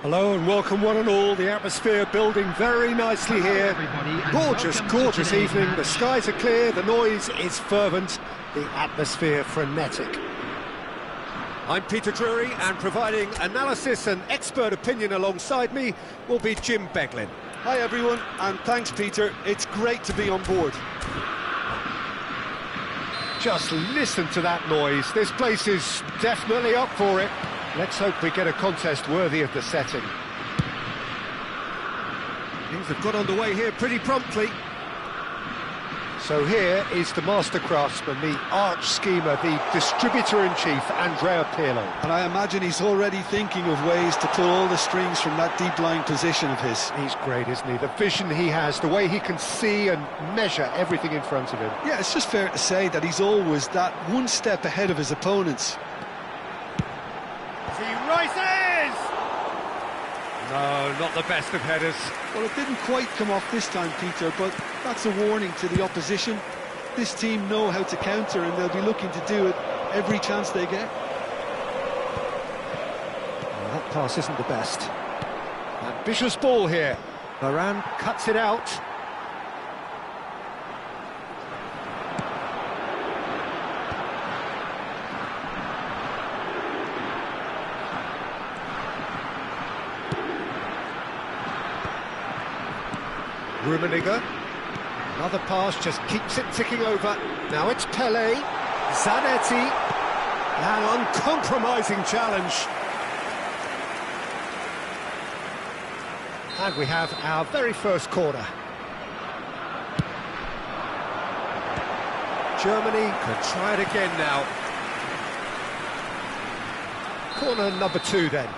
Hello and welcome one and all. The atmosphere building very nicely here. Gorgeous evening. The skies are clear, the noise is fervent, the atmosphere frenetic. I'm Peter Drury, and providing analysis and expert opinion alongside me will be Jim Beglin. Hi everyone, and thanks Peter. It's great to be on board. Just listen to that noise. This place is definitely up for it. Let's hope we get a contest worthy of the setting. Things have got underway here pretty promptly. So here is the master craftsman, the arch schemer, the distributor-in-chief, Andrea Pirlo. And I imagine he's already thinking of ways to pull all the strings from that deep-lying position of his. He's great, isn't he? The vision he has, the way he can see and measure everything in front of him. Yeah, it's just fair to say that he's always that one step ahead of his opponents. He rises! No, not the best of headers. Well, it didn't quite come off this time, Peter, but that's a warning to the opposition. This team know how to counter, and they'll be looking to do it every chance they get. Well, that pass isn't the best. Ambitious ball here. Varane cuts it out. Rummenigge, another pass, just keeps it ticking over. Now it's Pelé, Zanetti, an uncompromising challenge. And we have our very first corner. Germany can try it again now. Corner number 2 then.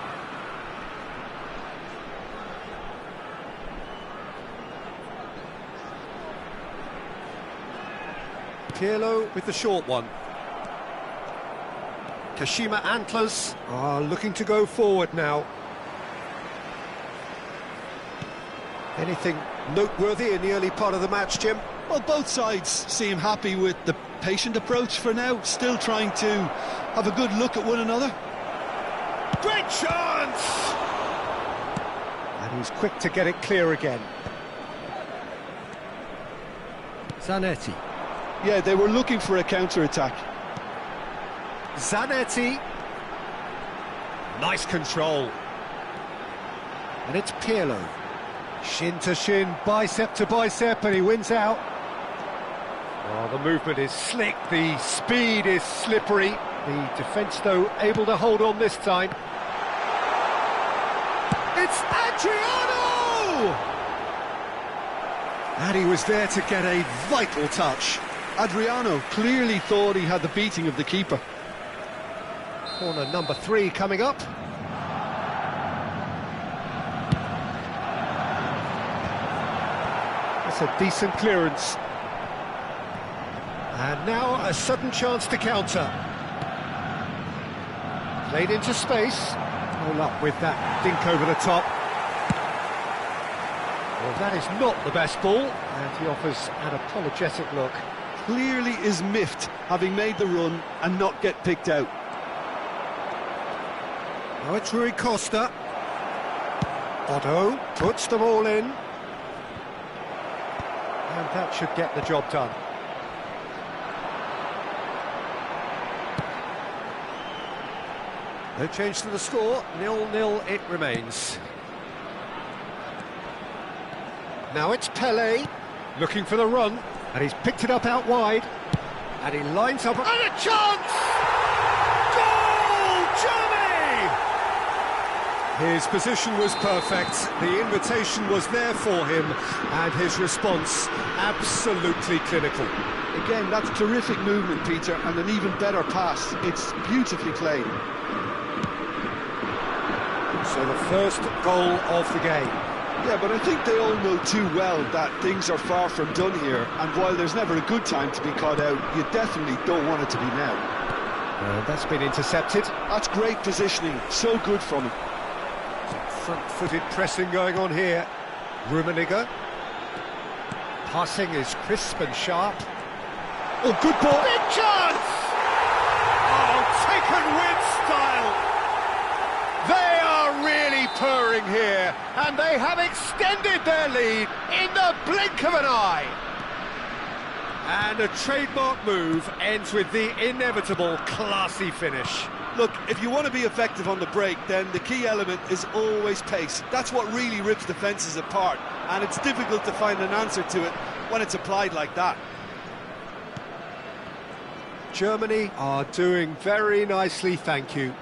Pirlo with the short one. Kashima Antlers are looking to go forward now. Anything noteworthy in the early part of the match, Jim? Well, both sides seem happy with the patient approach for now, still trying to have a good look at one another. Great chance! And he's quick to get it clear again. Zanetti. Yeah, they were looking for a counter-attack. Zanetti. Nice control. And it's Pirlo. Shin to shin, bicep to bicep, and he wins out. Oh, the movement is slick, the speed is slippery. The defence, though, able to hold on this time. It's Adriano! And he was there to get a vital touch. Adriano clearly thought he had the beating of the keeper. Corner number 3 coming up. That's a decent clearance. And now a sudden chance to counter. Played into space. No luck with that dink over the top. Well, that is not the best ball, and he offers an apologetic look. Clearly is miffed, having made the run and not get picked out. Now it's Rui Costa. Otto puts them all in. And that should get the job done. No change to the score, 0-0 it remains. Now it's Pelé, looking for the run. And he's picked it up out wide, and he lines up, and a chance! Goal, Germany! His position was perfect, the invitation was there for him, and his response absolutely clinical. Again, that's terrific movement, Peter, and an even better pass. It's beautifully played. So the first goal of the game. Yeah, but I think they all know too well that things are far from done here, and while there's never a good time to be caught out, you definitely don't want it to be now. That's been intercepted. That's great positioning, so good from him. Front-footed pressing going on here. Rummenigge. Passing is crisp and sharp. Oh, good ball. Big chance! Oh, taken with style. They are really purring here, and they have extended their lead in the blink of an eye. And a trademark move ends with the inevitable classy finish. Look, if you want to be effective on the break, then the key element is always pace. That's what really rips defences apart, and it's difficult to find an answer to it when it's applied like that. Germany are doing very nicely, thank you.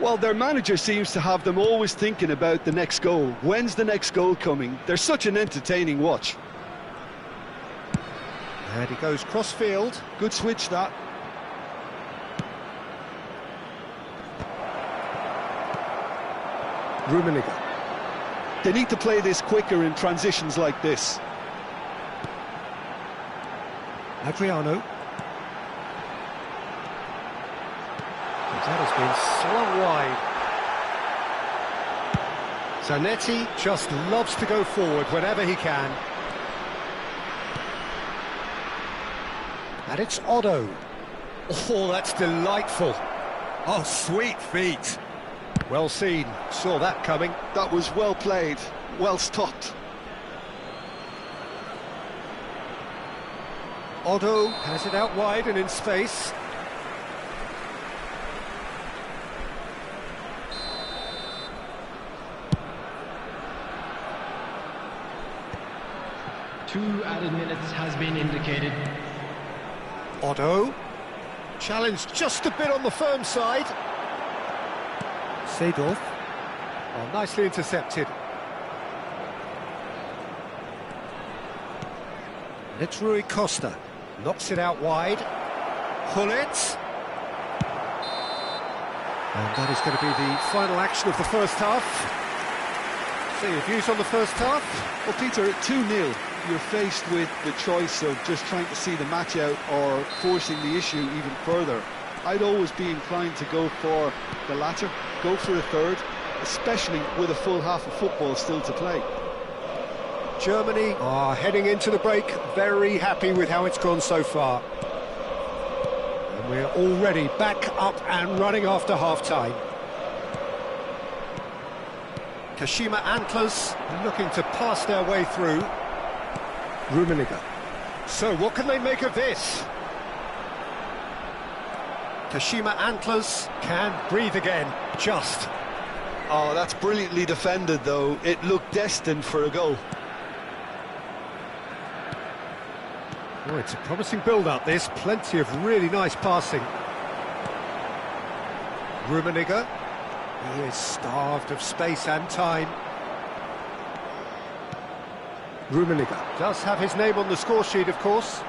Well, their manager seems to have them always thinking about the next goal. When's the next goal coming? They're such an entertaining watch. And he goes cross-field. Good switch, that. Rummenigge. They need to play this quicker in transitions like this. Adriano. That has been slung wide. Zanetti just loves to go forward whenever he can. And it's Otto. Oh, that's delightful. Oh, sweet feet. Well seen, saw that coming. That was well played, well stopped. Otto has it out wide and in space. Two added minutes has been indicated. Otto, challenged just a bit on the firm side. Seedorf, oh, nicely intercepted. And it's Rui Costa, knocks it out wide. Hullet. And that is going to be the final action of the first half. So your views on the first half? Well, Peter, at 2-0, you're faced with the choice of just trying to see the match out or forcing the issue even further. I'd always be inclined to go for the latter, go for a third, especially with a full half of football still to play. Germany are heading into the break very happy with how it's gone so far. And we're already back up and running after half-time. Kashima Antlers looking to pass their way through. Rummenigge. So what can they make of this? Kashima Antlers can breathe again, just. Oh, that's brilliantly defended, though. It looked destined for a goal. Oh, it's a promising build-up, this. Plenty of really nice passing. Rummenigge. He is starved of space and time. Rummenigge does have his name on the score sheet, of course.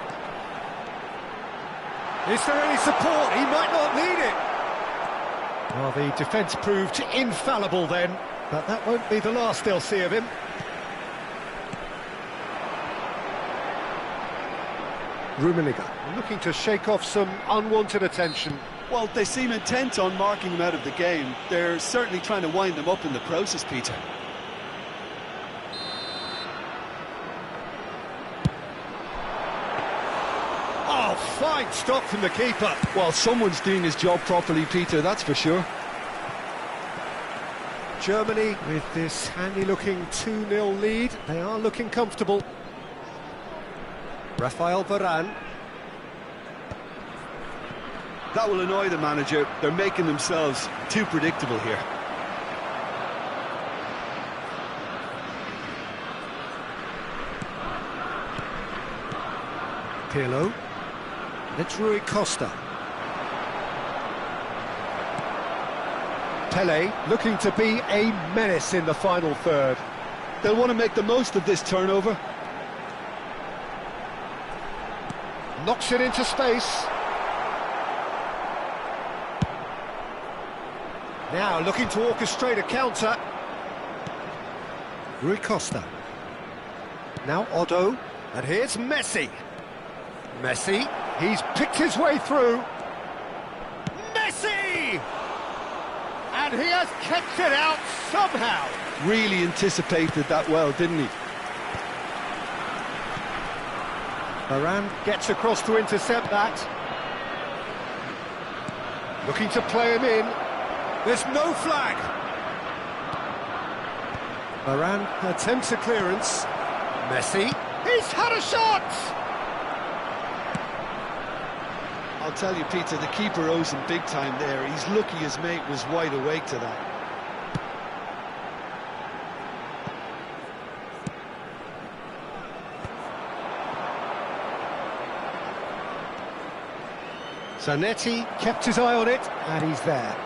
Is there any support? He might not need it. Well, the defence proved infallible then, but that won't be the last they'll see of him. Rummenigge looking to shake off some unwanted attention. Well, they seem intent on marking him out of the game. They're certainly trying to wind him up in the process, Peter. Oh, fine stop from the keeper. Well, someone's doing his job properly, Peter, that's for sure. Germany, with this handy-looking 2-0 lead, they are looking comfortable. Rafael Varane. That will annoy the manager. They're making themselves too predictable here. Pirlo. It's Rui Costa. Pele looking to be a menace in the final third. They'll want to make the most of this turnover. Knocks it into space. Now looking to orchestrate a counter. Rui Costa. Now Otto. And here's Messi. Messi. He's picked his way through. Messi! And he has kept it out somehow. Really anticipated that well, didn't he? Varane gets across to intercept that. Looking to play him in. There's no flag. Varane attempts a clearance. Messi. He's had a shot! I'll tell you, Peter, the keeper owes him big time there. He's lucky his mate was wide awake to that. Zanetti kept his eye on it, and he's there.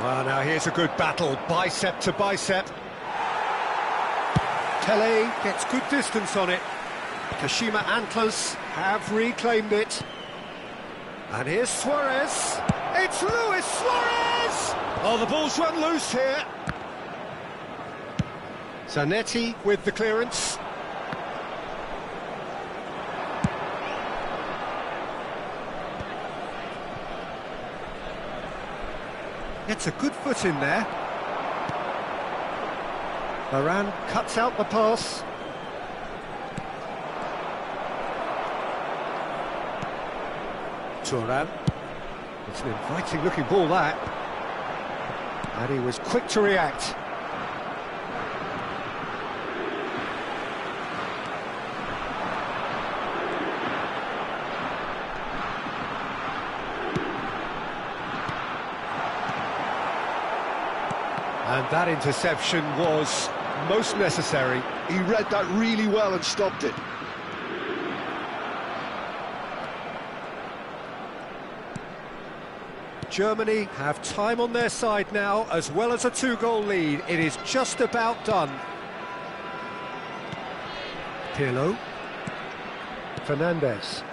Well, now here's a good battle, bicep to bicep. Pele gets good distance on it. Kashima Antlers have reclaimed it. And here's Suarez. It's Luis Suarez! Oh, the ball's run loose here. Zanetti with the clearance. Gets a good foot in there. Varane cuts out the pass. Turan. It's an inviting looking ball, that. And he was quick to react. And that interception was most necessary. He read that really well and stopped it. Germany have time on their side now, as well as a two-goal lead. It is just about done. Pirlo. Fernandes.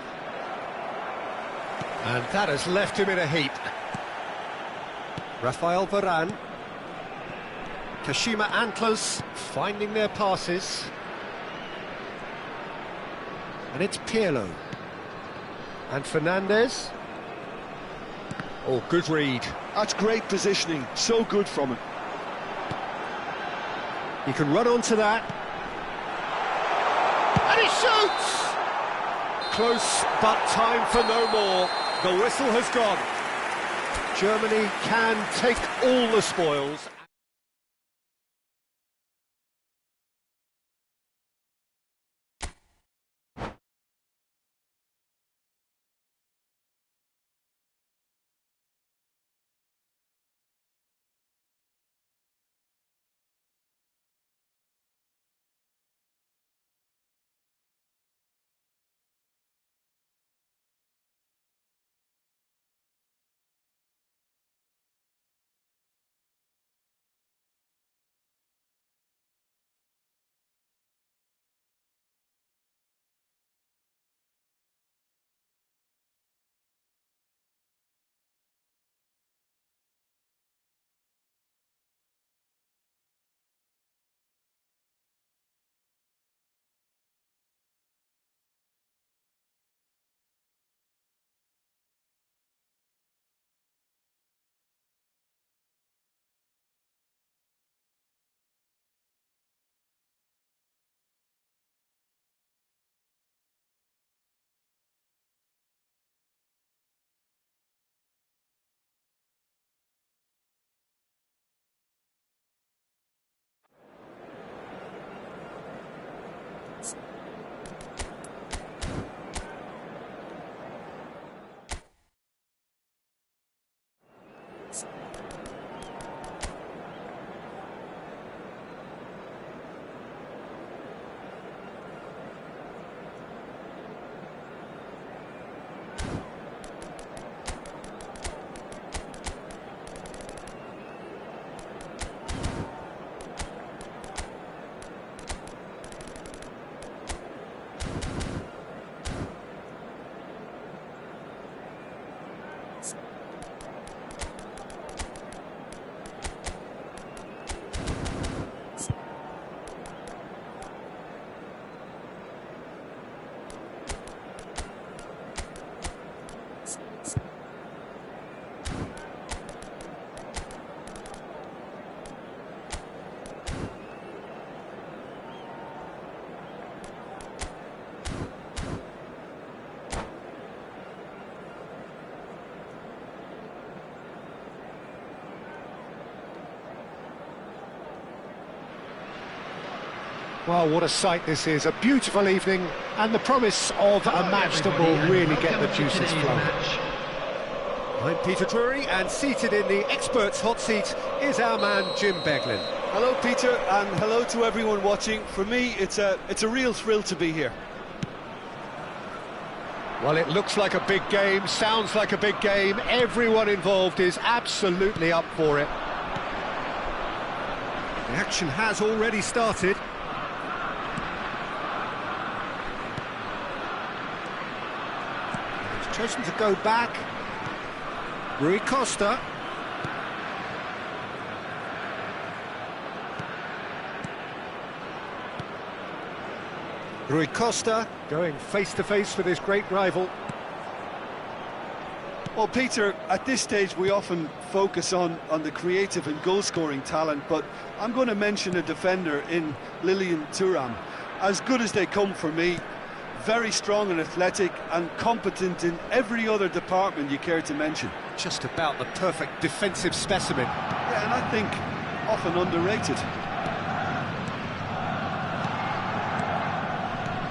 And that has left him in a heap. Rafael Varane. Kashima Antlers finding their passes. And it's Pirlo. And Fernandes. Oh, good read. That's great positioning, so good from him. He can run onto that. And he shoots! Close, but time for no more. The whistle has gone. Germany can take all the spoils. Well, what a sight this is, a beautiful evening, and the promise of a match that will really get the juices flowing. I'm Peter Drury, and seated in the experts' hot seat is our man Jim Beglin. Hello, Peter, and hello to everyone watching. For me, it's a real thrill to be here. Well, it looks like a big game, sounds like a big game. Everyone involved is absolutely up for it. The action has already started. He's chosen to go back. Rui Costa. Rui Costa going face-to-face with his great rival. Well, Peter, at this stage we often focus on the creative and goal-scoring talent, but I'm going to mention a defender in Lilian Thuram. As good as they come for me, very strong and athletic and competent in every other department you care to mention. Just about the perfect defensive specimen. Yeah, and I think often underrated.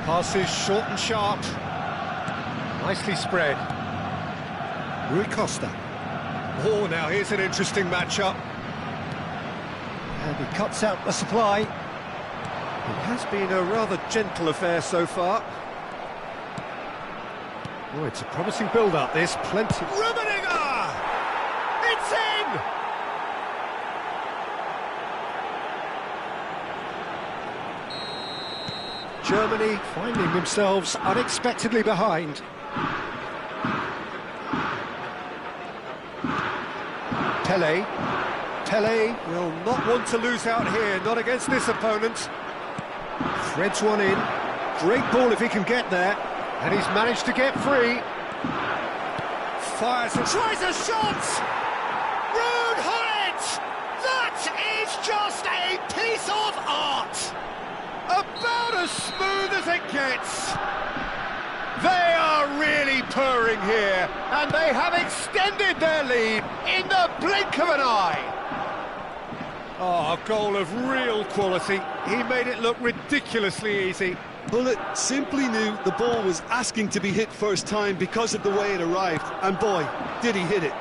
Passes short and sharp. Nicely spread. Rui Costa. Oh, now here's an interesting matchup. And he cuts out the supply. It has been a rather gentle affair so far. Oh, it's a promising build-up, this. Plenty. Rummenigge! It's in! Germany finding themselves unexpectedly behind. Pele will not want to lose out here, not against this opponent. Threads one in. Great ball if he can get there. And he's managed to get free. Fires and tries a shot! Ruud Gullit! That is just a piece of art! About as smooth as it gets. They are really purring here, and they have extended their lead in the blink of an eye. Oh, a goal of real quality. He made it look ridiculously easy. Gullit simply knew the ball was asking to be hit first time because of the way it arrived, and boy, did he hit it.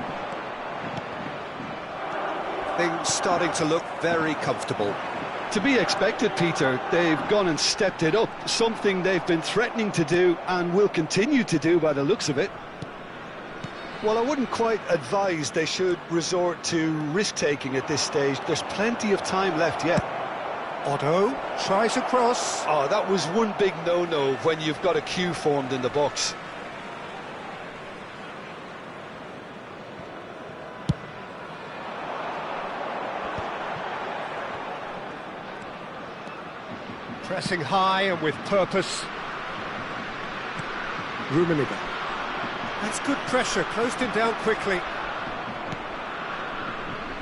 Things starting to look very comfortable. To be expected, Peter. They've gone and stepped it up, something they've been threatening to do and will continue to do by the looks of it. Well, I wouldn't quite advise they should resort to risk-taking at this stage. There's plenty of time left yet. Otto tries a cross. Oh, that was one big no-no when you've got a queue formed in the box. Pressing high and with purpose. Rummenigge. That's good pressure, closed him down quickly.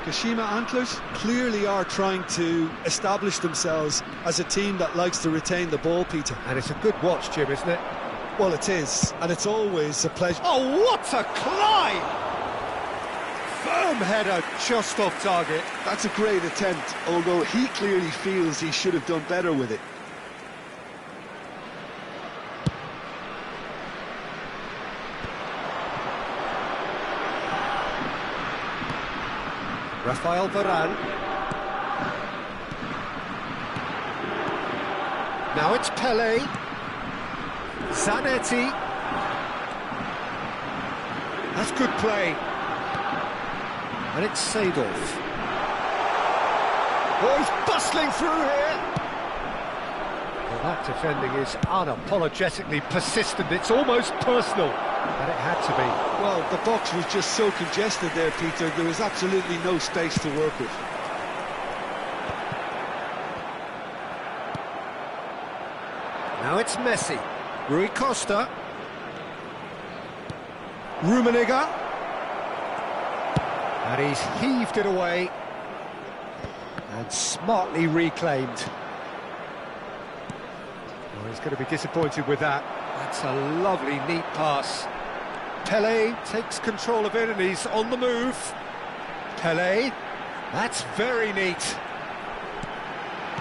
Kashima Antlers clearly are trying to establish themselves as a team that likes to retain the ball, Peter. And it's a good watch, Jim, isn't it? Well, it is, and it's always a pleasure. Oh, what a climb! Firm header, just off target. That's a great attempt, although he clearly feels he should have done better with it. Rafael Varane. Now it's Pele. Zanetti. That's good play. And it's Seedorf. Oh, he's bustling through here. Well, that defending is unapologetically persistent. It's almost personal. And it had to be. Well, the box was just so congested there, Peter. There was absolutely no space to work with. Now it's Messi. Rui Costa. Rummenigge. And he's heaved it away. And smartly reclaimed. Well, he's going to be disappointed with that. That's a lovely, neat pass. Pele takes control of it and he's on the move. Pele, that's very neat.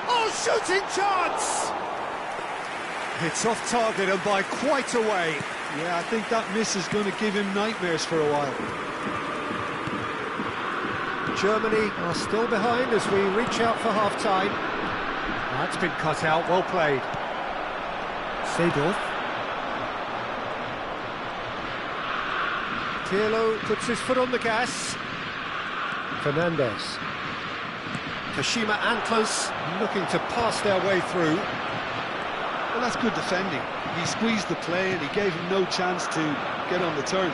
Oh, shooting chance! It's off target and by quite a way. Yeah, I think that miss is going to give him nightmares for a while. Germany are still behind as we reach out for half-time. That's been cut out, well played. Seedorf. Pirlo puts his foot on the gas. Fernandez. Kashima Antlers looking to pass their way through. Well, that's good defending. He squeezed the play and he gave him no chance to get on the turn.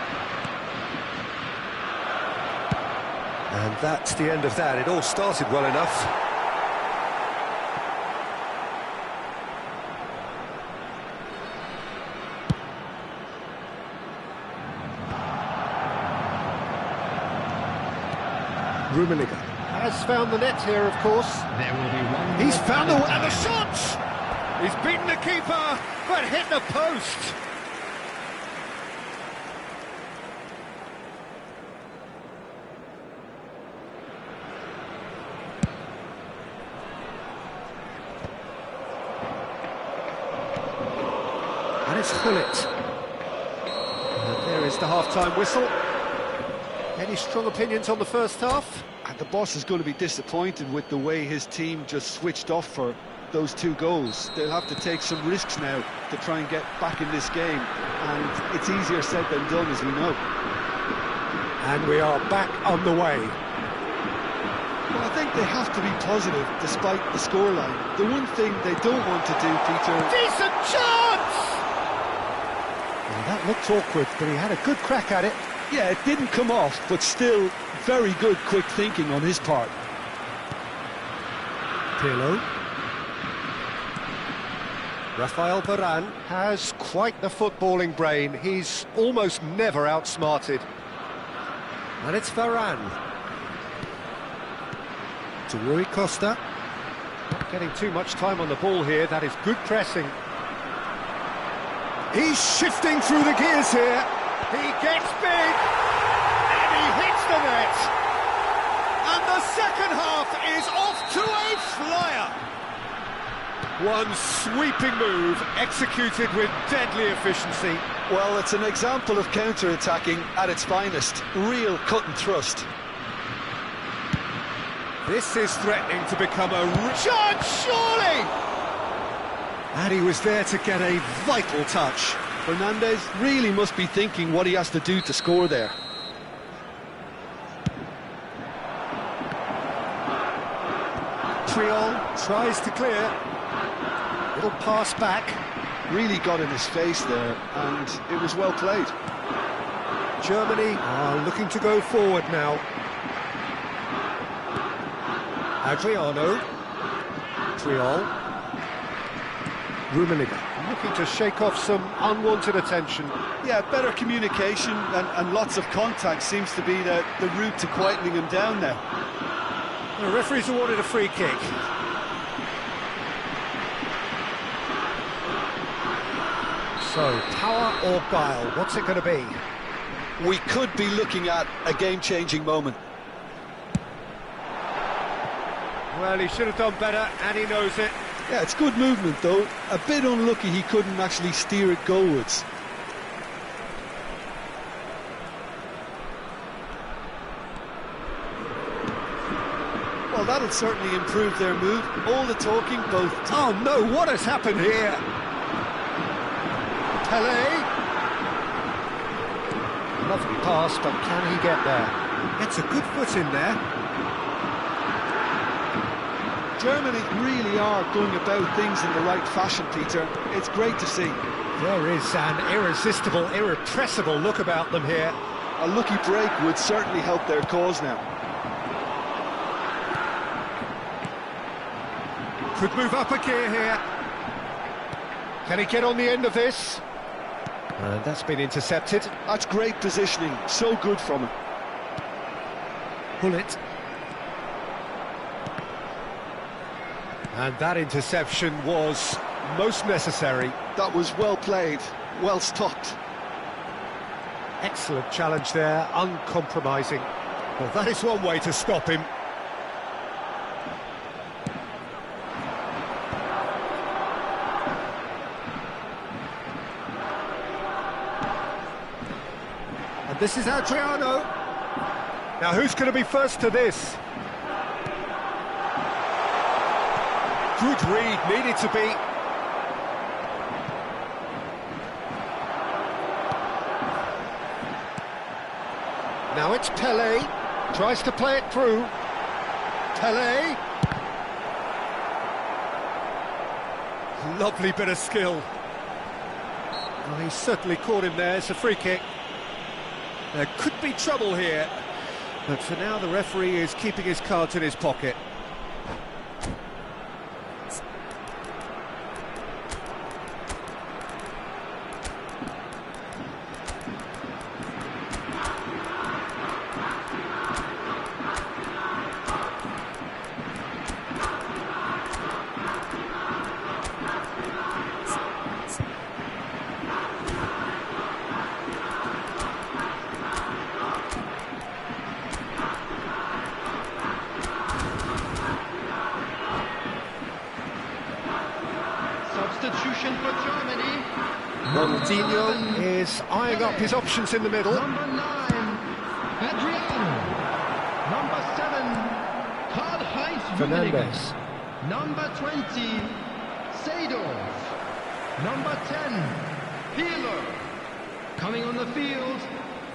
And that's the end of that. It all started well enough. Rummenigge has found the net here, of course. There will be one. He's found the and the shot! He's beaten the keeper, but hit the post. And it's Hullet. And there is the half-time whistle. Any strong opinions on the first half? And the boss is going to be disappointed with the way his team just switched off for those 2 goals. They'll have to take some risks now to try and get back in this game, and it's easier said than done, as we know. And we are back on the way. Well, I think they have to be positive despite the scoreline. The one thing they don't want to do, Peter... Decent chance! Well, that looked awkward, but he had a good crack at it. Yeah, it didn't come off, but still very good quick thinking on his part. Pirlo. Rafael Varane has quite the footballing brain. He's almost never outsmarted. And it's Varane. To Rui Costa. Not getting too much time on the ball here. That is good pressing. He's shifting through the gears here. He gets big. And he hits the net. And the second half is off to a flyer. One sweeping move, executed with deadly efficiency. Well, it's an example of counter-attacking at its finest. Real cut and thrust. This is threatening to become a chance, surely! And he was there to get a vital touch. Fernandez really must be thinking what he has to do to score there. Triol tries to clear. Little pass back. Really got in his face there, and it was well played. Germany are looking to go forward now. Adriano. Triol. Rummenigge looking to shake off some unwanted attention. Yeah, better communication and lots of contact seems to be the route to quietening him down now. The referee's awarded a free kick. So, power or guile, what's it going to be? We could be looking at a game-changing moment. Well, he should have done better, and he knows it. Yeah, it's good movement, though. A bit unlucky he couldn't actually steer it goalwards. Well, that'll certainly improve their move. All the talking, both... Oh, no, what has happened here? Pelé. Lovely pass, but can he get there? Gets a good foot in there. Germany really are going about things in the right fashion, Peter. It's great to see. There is an irresistible, irrepressible look about them here. A lucky break would certainly help their cause now. Could move up a gear here. Can he get on the end of this? And that's been intercepted. That's great positioning. So good from him. Hullet. And that interception was most necessary. That was well played, well stopped. Excellent challenge there, uncompromising. Well, that is one way to stop him. And this is Adriano. Now who's going to be first to this? Good read, needed to be. Now it's Pele, tries to play it through. Pele. Lovely bit of skill. Well, he certainly caught him there, it's a free kick. There could be trouble here, but for now the referee is keeping his cards in his pocket. Substitution for Germany. Ronaldinho is eyeing up his options in the middle. Number 9, Adriano. Number 7, Karl-Heinz Fernandez. Rummenigge. Number 20, Seedorf. Number 10, Peeler. Coming on the field,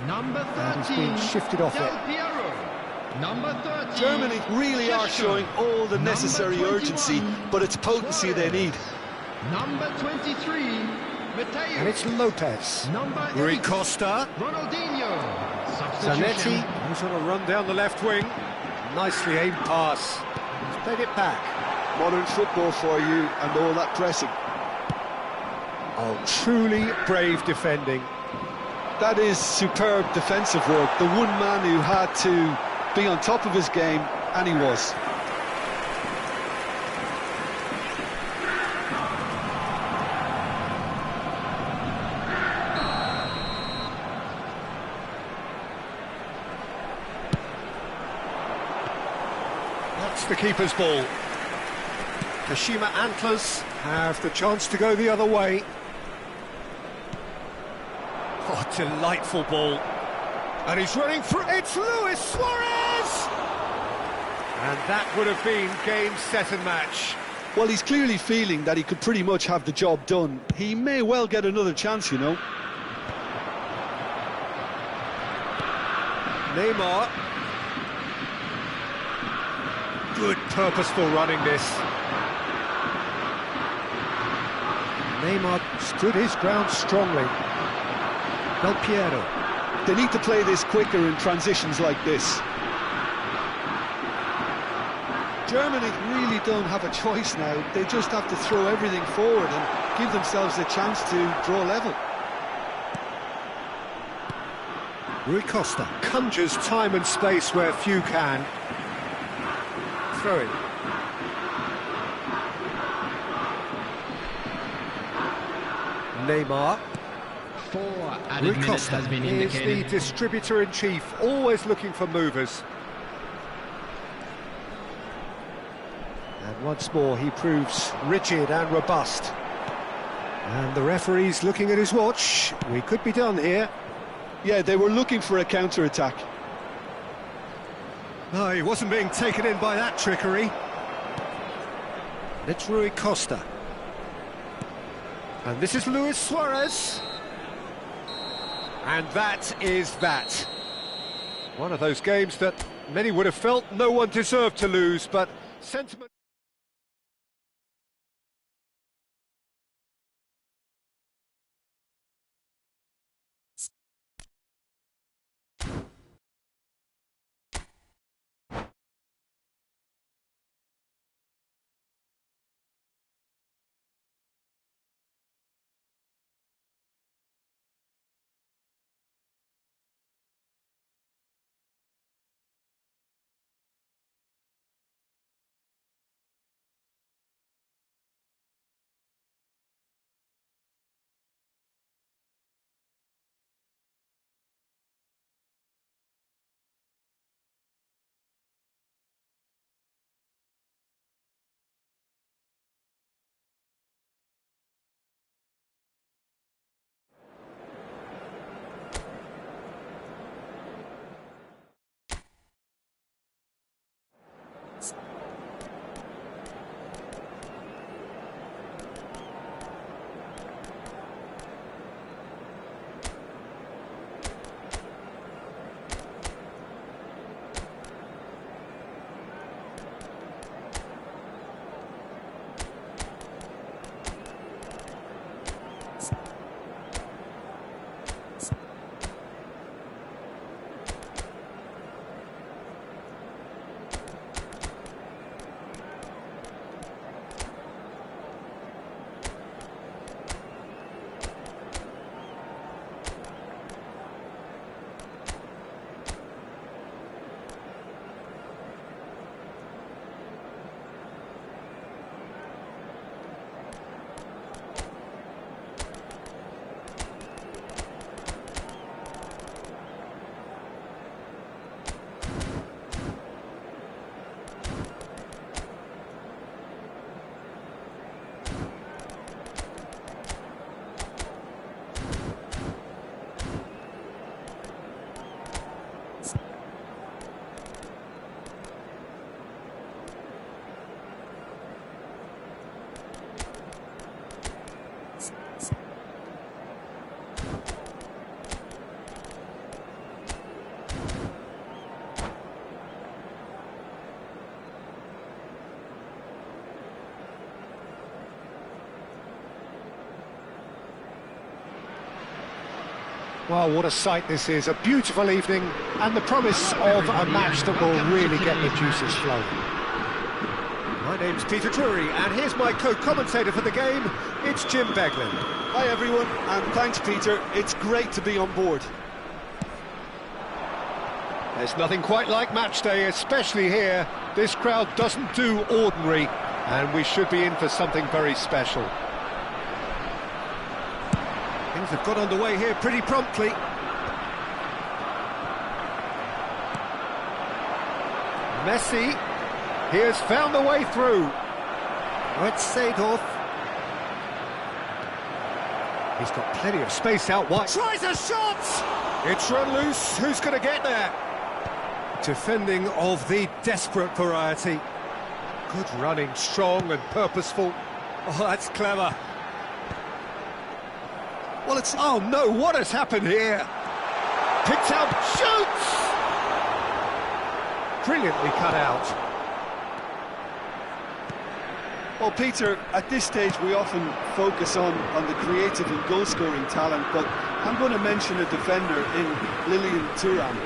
number 13, And he's been shifted off Del it. Piero. Number 30, Germany really are showing all the necessary Number 21, urgency, but it's potency they need. Number 23, Mateo. And it's Lopez. Number 8, Rui Costa. Ronaldinho. Zanetti, Substitution. who's on a run down the left wing. Nicely aimed pass. He's played it back. Modern football for you and all that pressing. Oh, truly brave defending. That is superb defensive work. The one man who had to be on top of his game, and he was. That's the keeper's ball. Kashima Antlers have the chance to go the other way. Oh, delightful ball. And he's running through. It's Luis Suarez! And that would have been game, set and match. Well, he's clearly feeling that he could pretty much have the job done. He may well get another chance, you know. Neymar. Good purposeful running this. Neymar stood his ground strongly. Del Piero. They need to play this quicker in transitions like this. Germany really don't have a choice now. They just have to throw everything forward and give themselves a chance to draw level. Rui Costa conjures time and space where few can. Throw it. Neymar. 4 added Rui minutes Costa has been is indicated. the distributor-in-chief, always looking for movers. And once more he proves rigid and robust. And the referee's looking at his watch. We could be done here. Yeah, they were looking for a counter-attack. No, he wasn't being taken in by that trickery. It's Rui Costa. And this is Luis Suarez. And that is that. One of those games that many would have felt no one deserved to lose, but sentiment... Well, what a sight this is, a beautiful evening, and the promise of a match that will really get the juices flowing. My name's Peter Drury, and here's my co-commentator for the game, it's Jim Beglin. Hi everyone, and thanks Peter, it's great to be on board. There's nothing quite like match day, especially here. This crowd doesn't do ordinary, and we should be in for something very special. Things have got underway here pretty promptly. Messi, he has found the way through. Oh, it's Seedorf. He's got plenty of space out wide. Tries a shot! It's run loose, who's going to get there? Defending of the desperate variety. Good running, strong and purposeful. Oh, that's clever. Well, it's... Oh, no, what has happened here? Picks out, shoots! Brilliantly cut out. Well, Peter, at this stage we often focus on the creative and goal-scoring talent, but I'm going to mention a defender in Lilian Thuram.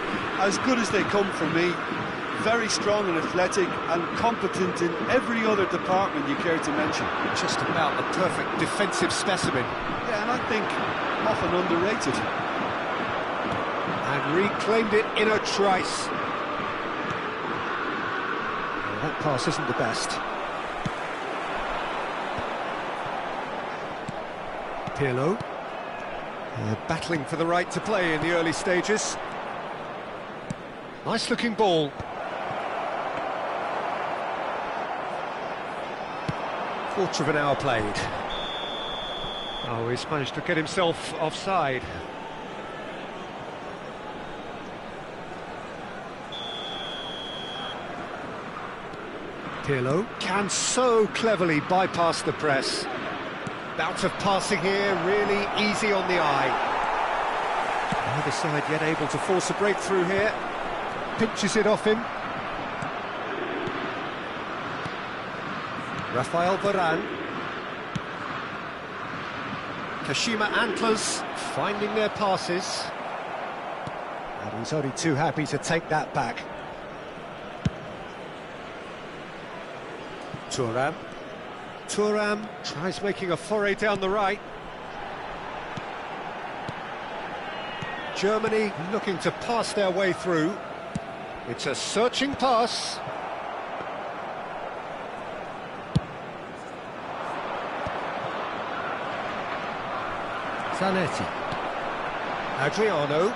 As good as they come for me, very strong and athletic and competent in every other department you care to mention. Just about a perfect defensive specimen. Yeah, and I think often underrated. And reclaimed it in a trice. Well, that pass isn't the best. Pirlo. Battling for the right to play in the early stages. Nice looking ball. Quarter of an hour played. Oh, he's managed to get himself offside. Pirlo can so cleverly bypass the press. Bout of passing here, really easy on the eye. Neither side yet able to force a breakthrough here. Pinches it off him. Rafael Varane. Kashima Antlers finding their passes. And he's only too happy to take that back. Thuram. Thuram tries making a foray down the right. Germany looking to pass their way through. It's a searching pass. Zanetti. Adriano.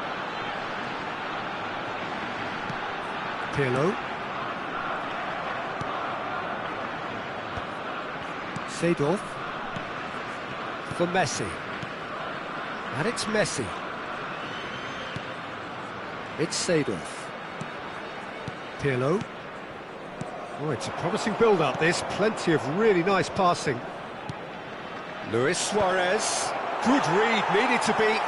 Pirlo. Seedorf. For Messi. And it's Messi. It's Seedorf. Pirlo. Oh, it's a promising build-up, this. Plenty of really nice passing. Luis Suarez. Good read, needed to be.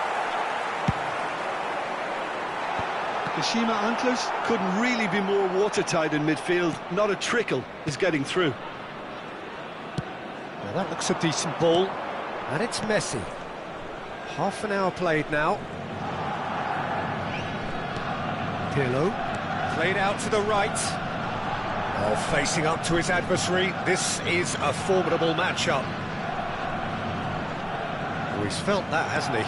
Kashima Antlers couldn't really be more watertight in midfield. Not a trickle is getting through. Well, that looks a decent ball. And it's Messi. Half an hour played now. Pirlo. Played out to the right. Oh, facing up to his adversary. This is a formidable matchup. Oh, he's felt that, hasn't he?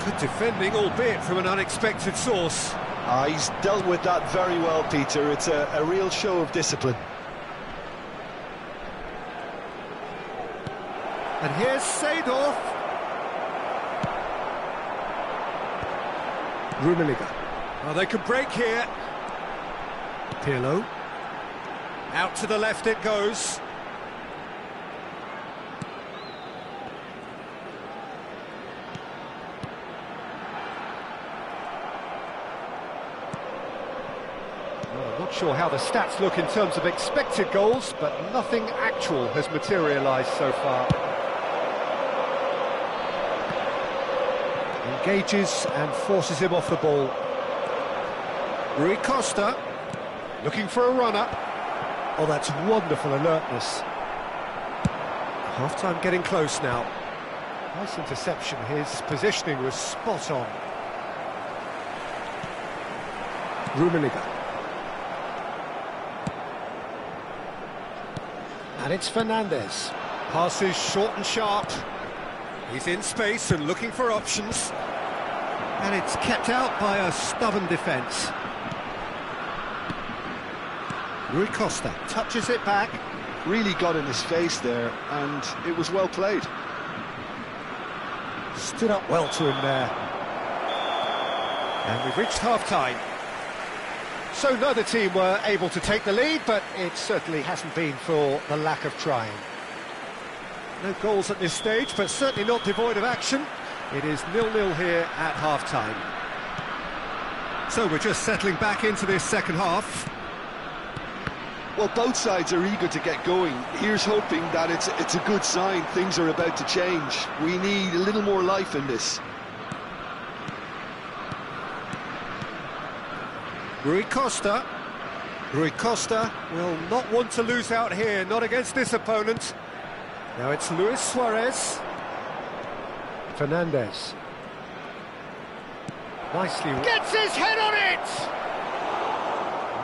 Good defending, albeit from an unexpected source. He's dealt with that very well, Peter. It's a real show of discipline. And here's Seedorf. Rummenigge. Oh, they can break here. Pirlo. Out to the left it goes. Well, I'm not sure how the stats look in terms of expected goals, but nothing actual has materialised so far. Engages and forces him off the ball. Rui Costa, looking for a runner. Oh, that's wonderful alertness. Half-time getting close now. Nice interception, his positioning was spot on. Rummenigge. And it's Fernandes. Passes short and sharp. He's in space and looking for options. And it's kept out by a stubborn defence. Rui Costa touches it back. Really got in his face there, and it was well played. Stood up well to him there. And we've reached half-time. So neither team were able to take the lead, but it certainly hasn't been for the lack of trying. No goals at this stage, but certainly not devoid of action. It is 0-0 here at half-time. So we're just settling back into this second half. Well, both sides are eager to get going. Here's hoping that it's a good sign. Things are about to change. We need a little more life in this. Rui Costa. Rui Costa will not want to lose out here, not against this opponent. Now it's Luis Suarez. Fernandes. Nicely. Gets his head on it!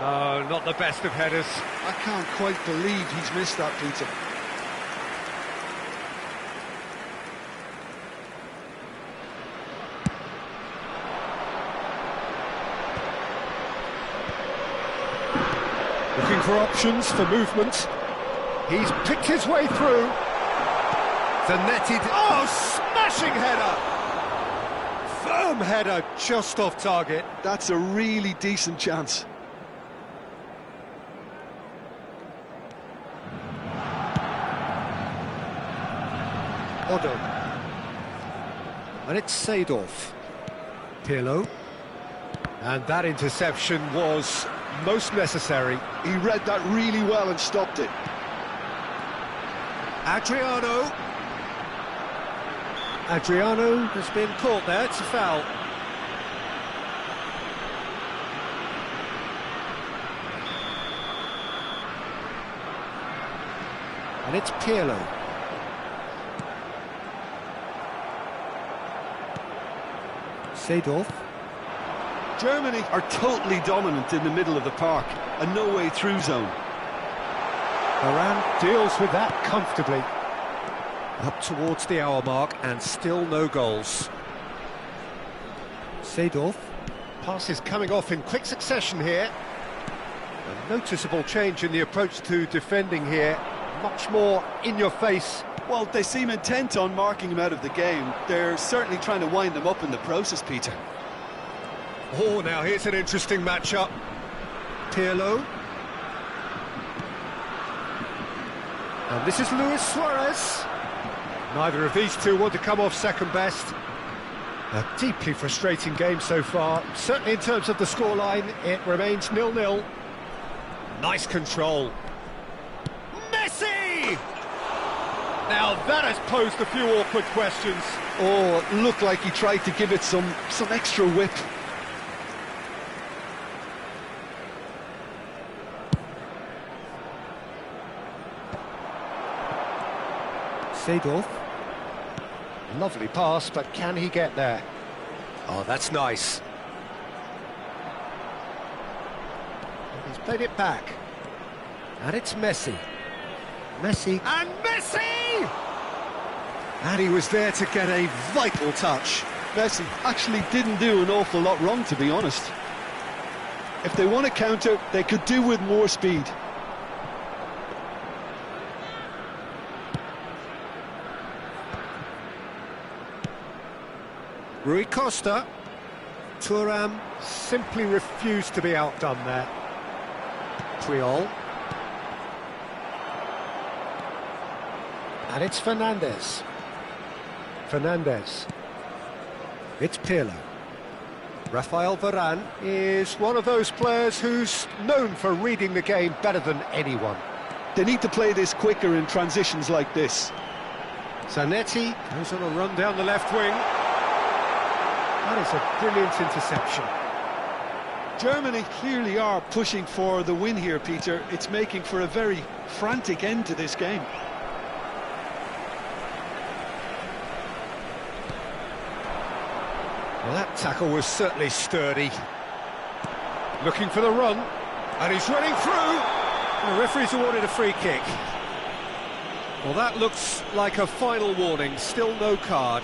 No, not the best of headers. I can't quite believe he's missed that, Peter. Looking for options for movement. He's picked his way through. The netted... Oh, smashing header! Firm header, just off target. That's a really decent chance. Otto. And it's Seedorf. Pirlo. And that interception was most necessary. He read that really well and stopped it. Adriano. Adriano has been caught there, it's a foul. And it's Pirlo. Seedorf. Germany are totally dominant in the middle of the park, a no-way through zone. Varane deals with that comfortably. Up towards the hour mark and still no goals. Seedorf. Passes coming off in quick succession here. A noticeable change in the approach to defending here. Much more in your face. Well, they seem intent on marking him out of the game. They're certainly trying to wind him up in the process, Peter. Oh, now here's an interesting matchup. Pirlo. And this is Luis Suarez. Neither of these two want to come off second best. A deeply frustrating game so far. Certainly in terms of the scoreline, it remains 0-0. Nice control. Messi! Now that has posed a few awkward questions. Oh, it looked like he tried to give it some extra whip. Seedorf. Lovely pass, but can he get there? Oh, that's nice. He's played it back. And it's Messi. Messi. And Messi! And he was there to get a vital touch. Messi actually didn't do an awful lot wrong, to be honest. If they want to counter, they could do with more speed. Rui Costa. Thuram simply refused to be outdone there. Puyol. And it's Fernandes. Fernandes. It's Pirlo. Rafael Varane is one of those players who's known for reading the game better than anyone. They need to play this quicker in transitions like this. Zanetti goes on a run down the left wing. That is a brilliant interception. Germany clearly are pushing for the win here, Peter. It's making for a very frantic end to this game. Well, that tackle was certainly sturdy. Looking for the run, and he's running through. And the referee's awarded a free kick. Well, that looks like a final warning, still no card.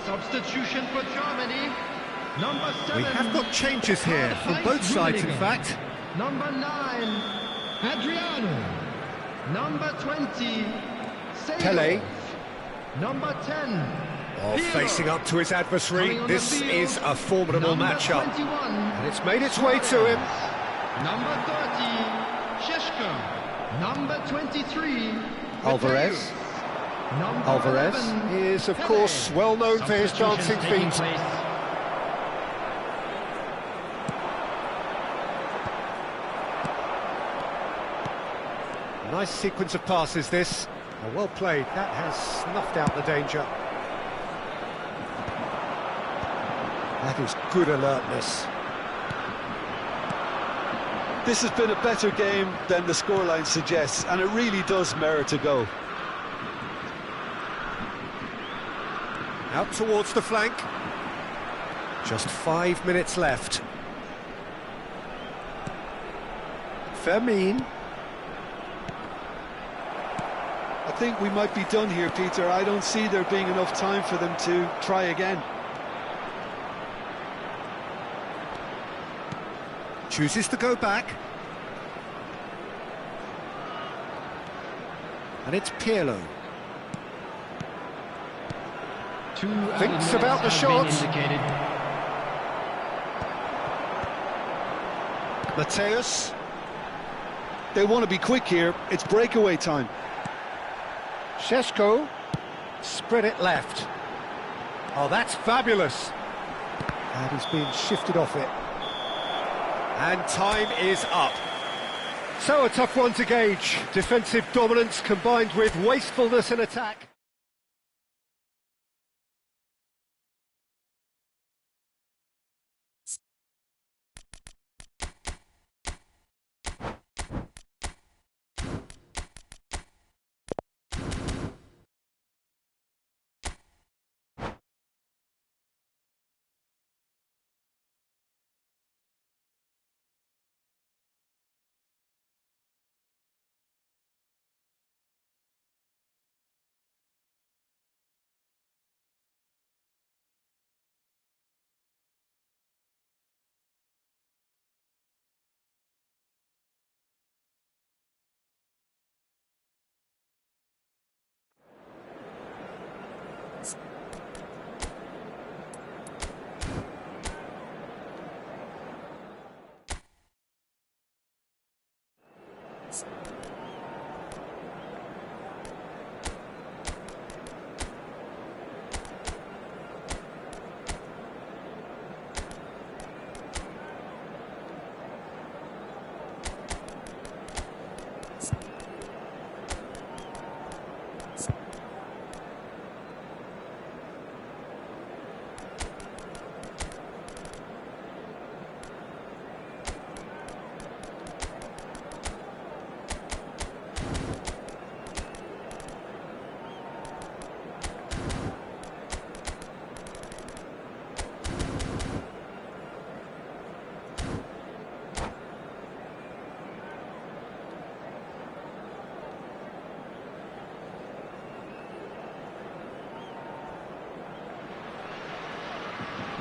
Substitution for Germany. Number 7. We have got changes here from both sides, in fact. Number 9, Adriano. Number 20, Sales. Pele. Number 10, Oh, Pirlo. facing up to his adversary, Coming on this the field, is a formidable number matchup. 21, And it's made its way to him. Number 30, Sheshko. Number 23, Alvarez. Mateo. Number Alvarez 11, is, of Pele. course, well known for his Substitutions dancing taking feet. place. Nice sequence of passes, this. Well played, that has snuffed out the danger. That is good alertness. This has been a better game than the scoreline suggests, and it really does merit a go. Out towards the flank. Just 5 minutes left. Fermin. I think we might be done here, Peter. I don't see there being enough time for them to try again. Chooses to go back. And it's Pirlo. Thinks about the shot. Mateus. They want to be quick here. It's breakaway time. Sheshko. Spread it left. Oh, that's fabulous. And he's been shifted off it. And time is up. So a tough one to gauge. Defensive dominance combined with wastefulness in attack.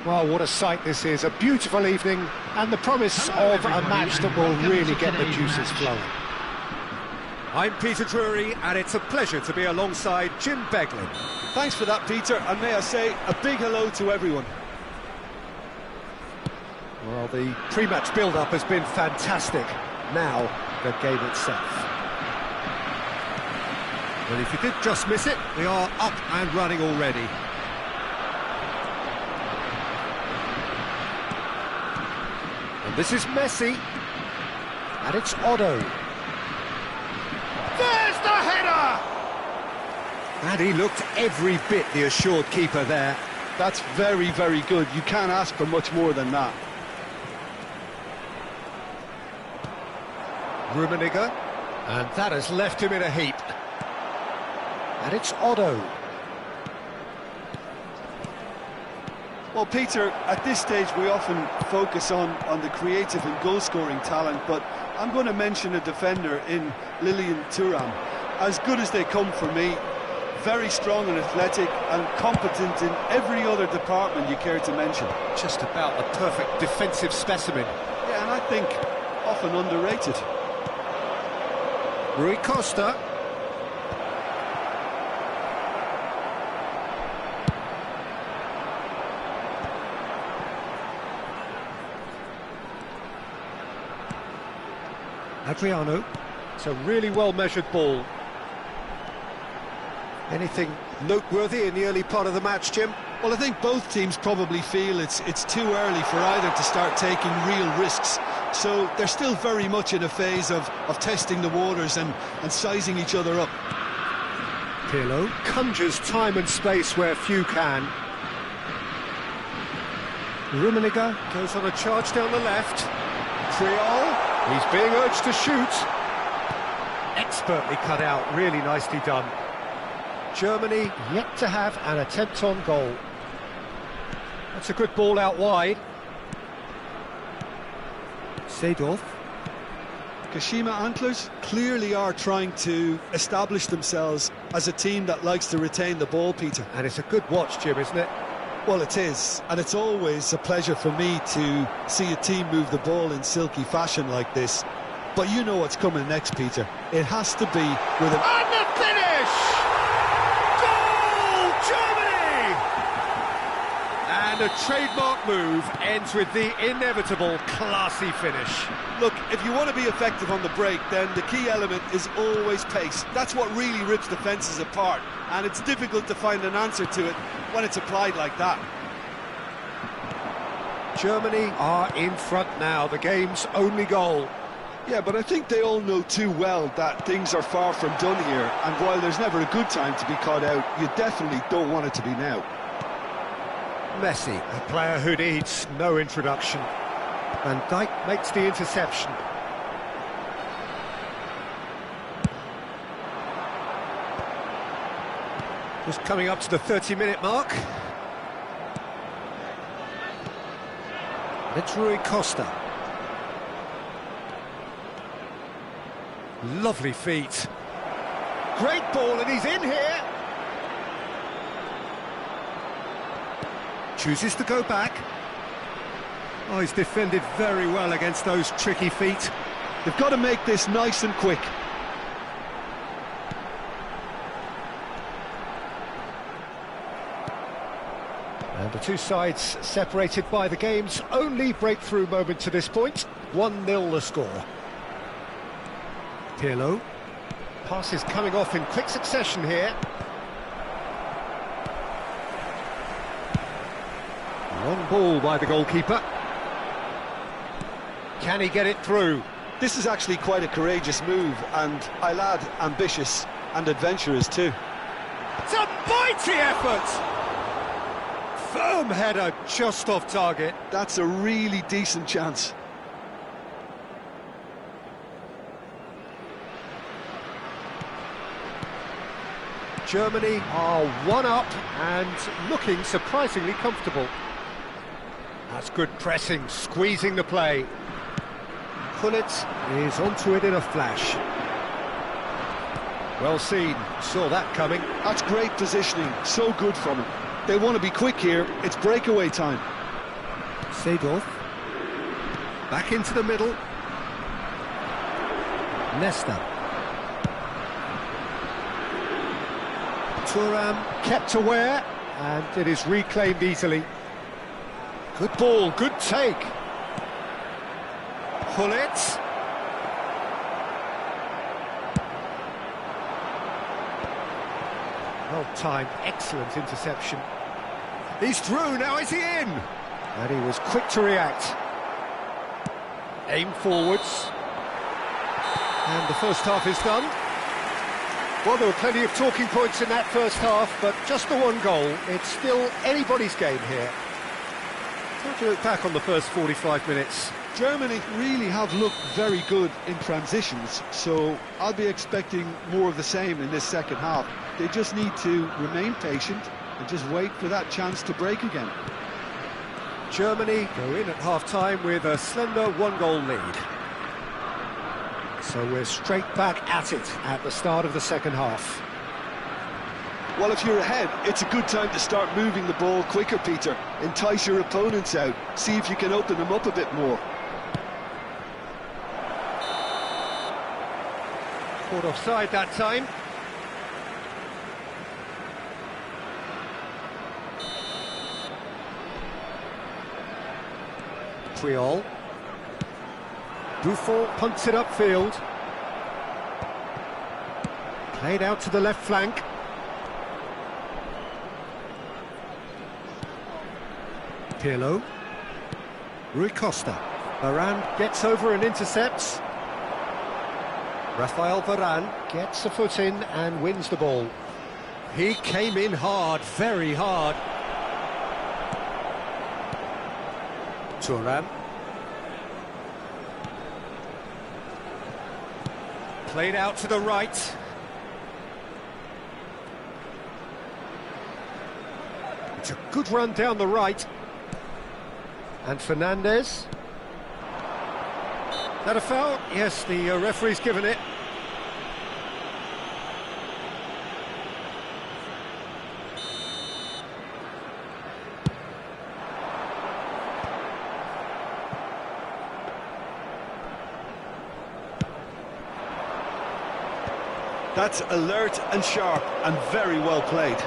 Well, what a sight this is. A beautiful evening and the promise of a match that will really get the juices flowing. I'm Peter Drury, and it's a pleasure to be alongside Jim Beglin. Thanks for that, Peter, and may I say a big hello to everyone. Well, the pre-match build-up has been fantastic. Now, the game itself. Well, if you did just miss it, they are up and running already. And this is Messi. And it's Otto. There's the header! And he looked every bit the assured keeper there. That's very, very good. You can't ask for much more than that. Rummenigge. And that has left him in a heap. And it's Otto. Well, Peter, at this stage we often focus on the creative and goal-scoring talent, but I'm going to mention a defender in Lilian Thuram. As good as they come for me, very strong and athletic and competent in every other department you care to mention. Just about the perfect defensive specimen. Yeah, and I think often underrated. Rui Costa. Adriano. It's a really well-measured ball. Anything noteworthy in the early part of the match, Jim? Well, I think both teams probably feel it's too early for either to start taking real risks. So they're still very much in a phase of testing the waters and sizing each other up. Pirlo conjures time and space where few can. Rummenigge goes on a charge down the left. Creole, he's being urged to shoot. Expertly cut out, really nicely done. Germany yet to have an attempt on goal. That's a good ball out wide. Seedorf. Kashima Antlers clearly are trying to establish themselves as a team that likes to retain the ball, Peter. And it's a good watch, Jim, isn't it? Well, it is, and it's always a pleasure for me to see a team move the ball in silky fashion like this. But you know what's coming next, Peter. It has to be with an... And the finish! Goal, Germany! And a trademark move ends with the inevitable classy finish. Look, if you want to be effective on the break, then the key element is always pace. That's what really rips defences apart, and it's difficult to find an answer to it when it's applied like that. Germany are in front now, the game's only goal. Yeah, but I think they all know too well that things are far from done here, and while there's never a good time to be caught out, you definitely don't want it to be now. Messi, a player who needs no introduction. Van Dijk makes the interception. Just coming up to the 30-minute mark. It's Rui Costa. Lovely feet. Great ball, and he's in here. Chooses to go back. Oh, he's defended very well against those tricky feet. They've got to make this nice and quick. And the two sides separated by the game's only breakthrough moment to this point. 1-0 the score. Pirlo. Passes coming off in quick succession here. Long ball by the goalkeeper. Can he get it through? This is actually quite a courageous move, and I'll add ambitious and adventurous too. It's a mighty effort! Firm header just off target. That's a really decent chance. Germany are one up and looking surprisingly comfortable. That's good pressing, squeezing the play. Gullit is onto it in a flash. Well seen, saw that coming. That's great positioning, so good from him. They want to be quick here, it's breakaway time. Seedorf. Back into the middle. Nesta. Thuram kept aware, and it is reclaimed easily. Good ball, good take. Gullit. Well timed, excellent interception. He's through, now is he in? And he was quick to react. Aim forwards. And the first half is done. Well, there were plenty of talking points in that first half, but just the one goal. It's still anybody's game here. How do you look back on the first 45 minutes? Germany really have looked very good in transitions, so I'll be expecting more of the same in this second half. They just need to remain patient and just wait for that chance to break again. Germany go in at half-time with a slender one-goal lead. So we're straight back at it at the start of the second half. Well, if you're ahead, it's a good time to start moving the ball quicker, Peter. Entice your opponents out, see if you can open them up a bit more. Caught offside that time. Triol. Buffon punts it upfield. Played out to the left flank. Pirlo. Rui Costa. Varane gets over and intercepts. Rafael Varane gets a foot in and wins the ball. He came in hard, very hard. Thuram. Played out to the right. It's a good run down the right. And Fernandez. That a foul? Yes, the referee's given it. That's alert and sharp and very well played.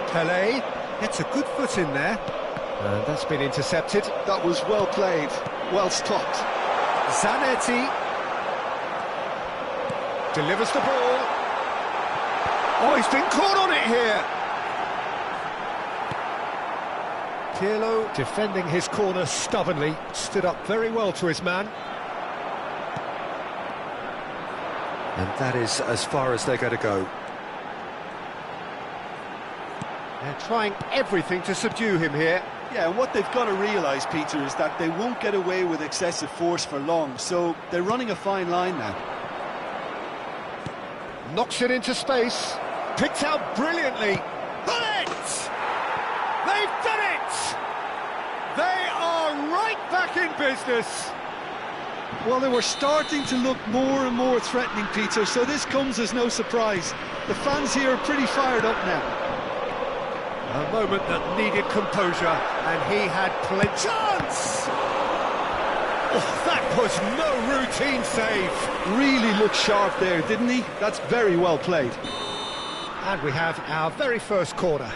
Pelé gets a good foot in there. And that's been intercepted. That was well played, well stopped. Zanetti delivers the ball. Oh, he's been caught on it here. Pirlo defending his corner stubbornly, stood up very well to his man. And that is as far as they're going to go. They're trying everything to subdue him here. Yeah, and what they've got to realise, Peter, is that they won't get away with excessive force for long, so they're running a fine line now. Knocks it into space, picked out brilliantly. Bullets! They've done it! They are right back in business. Well, they were starting to look more and more threatening, Peter, so this comes as no surprise. The fans here are pretty fired up now. A moment that needed composure, and he had plenty. Chance! Oh, that was no routine save. Really looked sharp there, didn't he? That's very well played. And we have our very first corner.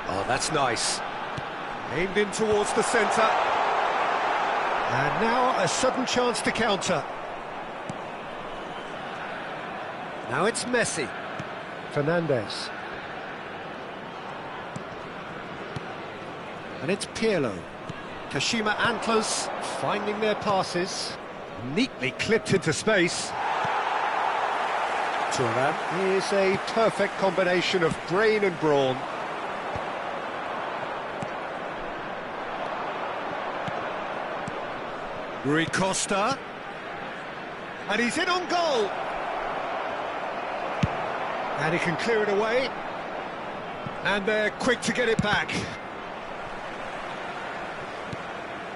Oh, that's nice. Aimed in towards the centre. And now a sudden chance to counter. Now it's Messi. Fernandez. And it's Pirlo. Kashima Antlers finding their passes. Neatly clipped into space. Thuram is a perfect combination of brain and brawn. Rui Costa. And he's in on goal. And he can clear it away. And they're quick to get it back.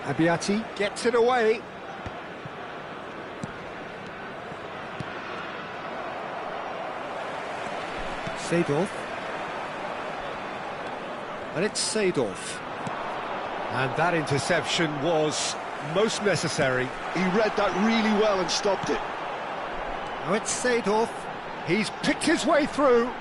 Abiati gets it away. Seedorf. And it's Seedorf. And that interception was most necessary. He read that really well and stopped it. Now it's Seedorf. He's picked his way through.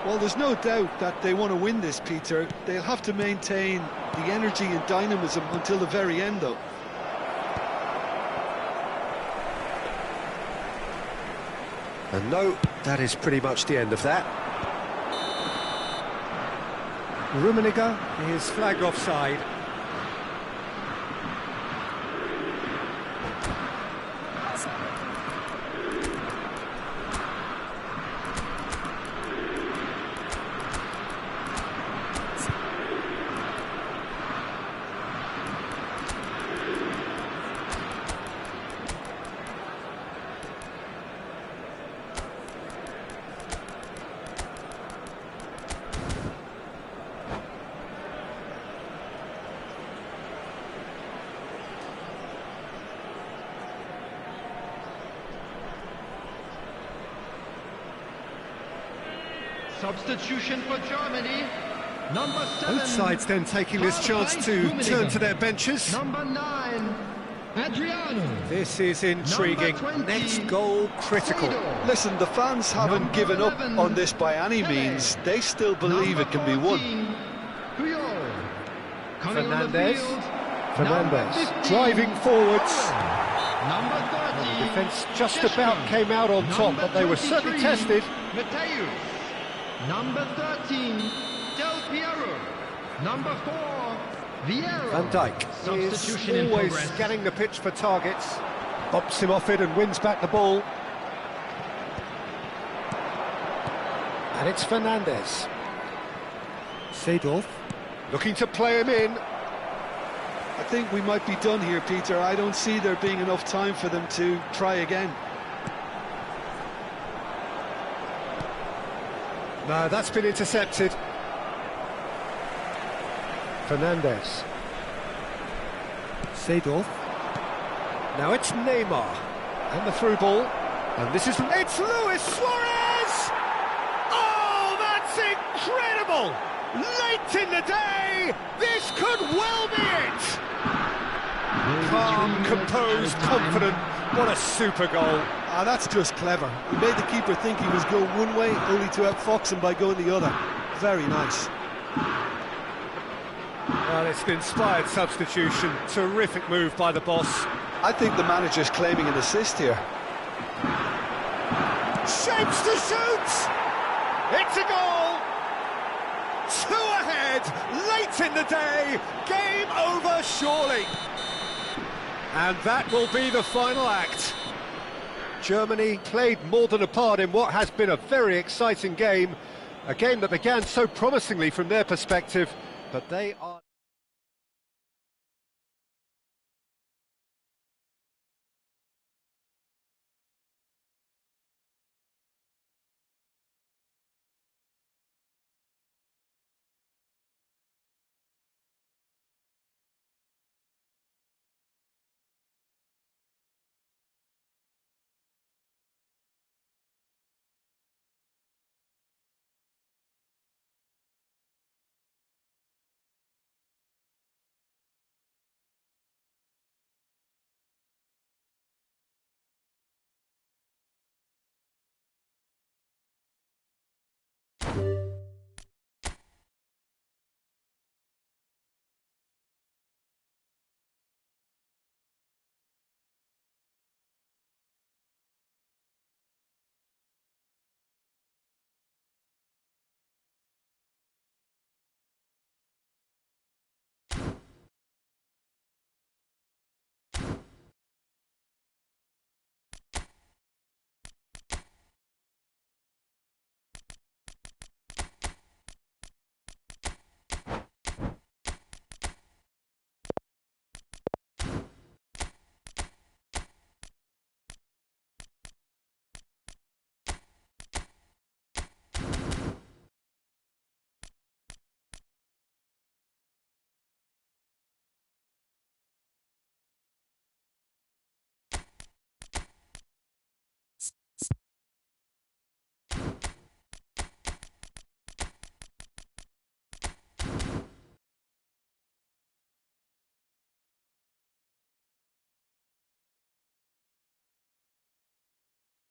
Well, there's no doubt that they want to win this, Peter. They'll have to maintain the energy and dynamism until the very end, though. And no, that is pretty much the end of that. Rummenigge is flagged offside. Substitution for Germany. Number 7. Both sides then taking this chance to turn to their benches. Number 9. Adriano. This is intriguing. Next goal critical. Listen, the fans haven't given up on this by any means. They still believe it can be won. Fernandes driving forwards. Number 30. The defence just about came out on top, but they were certainly tested. Mateus. Number 13, Del Piero. Number 4, Vieira. Van Dijk is always scanning the pitch for targets. Bumps him off it and wins back the ball. And it's Fernandes. Seedorf looking to play him in. I think we might be done here, Peter. I don't see there being enough time for them to try again. No, that's been intercepted. Fernandes. Seedorf. Now it's Neymar. And the through ball. And this is... It's Luis Suarez! Oh, that's incredible! Late in the day, this could well be it! Calm, composed, confident. What a super goal. Ah, that's just clever. He made the keeper think he was going one way, only to outfox him by going the other. Very nice. Well, it's an inspired substitution. Terrific move by the boss. I think the manager's claiming an assist here. Shapes to shoot! It's a goal! 2 ahead, late in the day, game over surely. And that will be the final act. Germany played more than a part in what has been a very exciting game. A game that began so promisingly from their perspective, but they are...